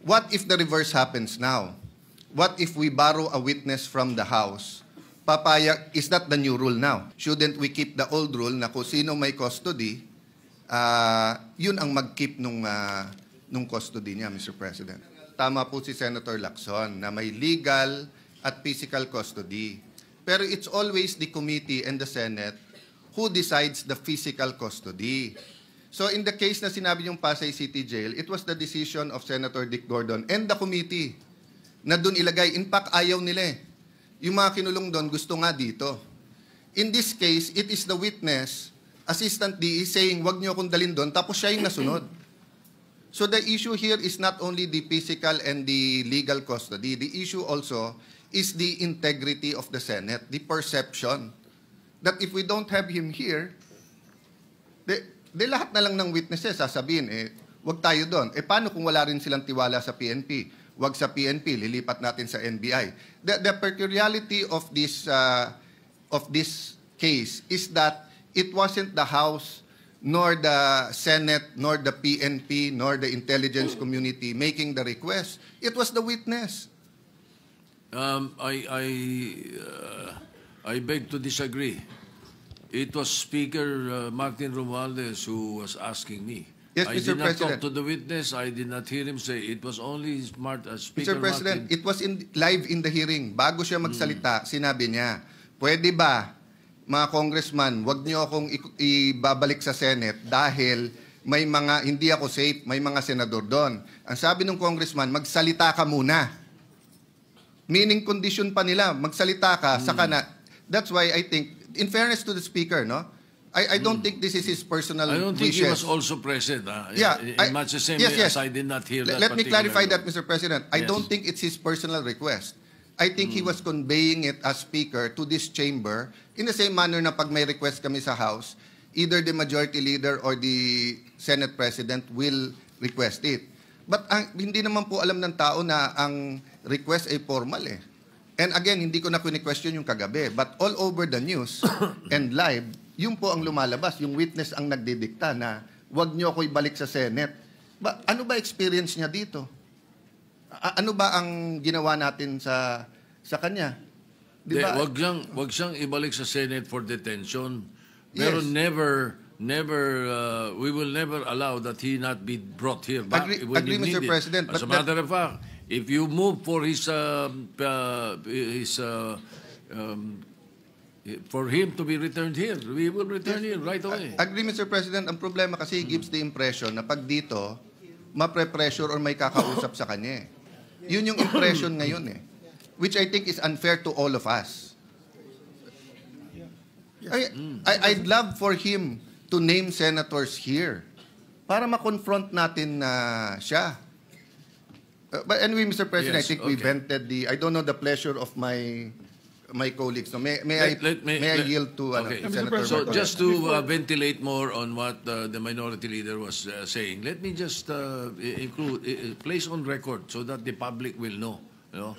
what if the reverse happens now? What if we borrow a witness from the House? Papayag, is that the new rule now? Shouldn't we keep the old rule na kung sino may custody, yun ang mag-keep nung custody niya, Mr. President. Tama po si Senator Lacson na may legal at physical custody. Pero it's always the committee and the Senate who decides the physical custody. So in the case na sinabi yung Pasay City Jail, it was the decision of Senator Dick Gordon and the committee na doon ilagay. In fact, ayaw nila eh. Yung mga kinulong doon, gusto nga dito. In this case, it is the witness, Assistant DE, saying, wag niyo akong dalhin doon, tapos siya yung nasunod. So the issue here is not only the physical and the legal custody. The issue also is the integrity of the Senate, the perception that if we don't have him here, de lahat na lang ng witnesses sasabihin, wag tayo doon. Paano kung wala rin silang tiwala sa PNP? Wag sa PNP, lilipat natin sa NBI. The peculiarity of this case is that it wasn't the House, nor the Senate, nor the PNP, nor the intelligence community making the request. It was the witness. I beg to disagree. It was Speaker Martin Romualdez who was asking me. Yes, I Mr. did not President. talk to the witness. I did not hear him say it was only Speaker Mr. President, Martin. it was live in the hearing. Bago siya magsalita, sinabi niya, pwede ba, mga congressman, wag niyo akong ibabalik sa Senate dahil may mga, hindi ako safe, may mga senador doon. Ang sabi ng congressman, magsalita ka muna. Meaning condition pa nila, magsalita ka, saka na. That's why I think, in fairness to the Speaker, no? I don't think this is his personal wishes. I don't think he was also present. Yeah, in much the same way as I did not hear that. Let me clarify that, particular- Mr. President. I Yes. don't think it's his personal request. I think he was conveying it as Speaker to this chamber in the same manner na pag may request kami sa House, either the Majority Leader or the Senate President will request it. But hindi naman po alam ng tao na ang request ay formal eh. And again, hindi ko na question yung kagabi. But all over the news and live, yun po ang lumalabas. Yung witness ang nagdidikta na wag niyo ako ibalik sa Senate. Ano ba experience niya dito? Ano ba ang ginawa natin sa kanya? Di ba? Wag siyang ibalik sa Senate for detention. Pero Yes. we will never allow that he not be brought here back when Agree, he Mr. needed. President, As a but matter of fact, if you move for for him to be returned here, we will return him right away. Agree, Mr. President. Ang problema kasi gives the impression na pag dito, mapre-pressure or may kakausap sa kanya eh. Yun yung impression ngayon eh. Which I think is unfair to all of us. I'd love for him to name senators here para ma-confront natin na siya. But anyway, Mr. President, Yes, I think we okay. vented the, I don't know the pleasure of my colleagues. So may I yield to Okay. Senator So Marcoleta? just to ventilate more on what the minority leader was saying, let me just place on record so that the public will know. You know,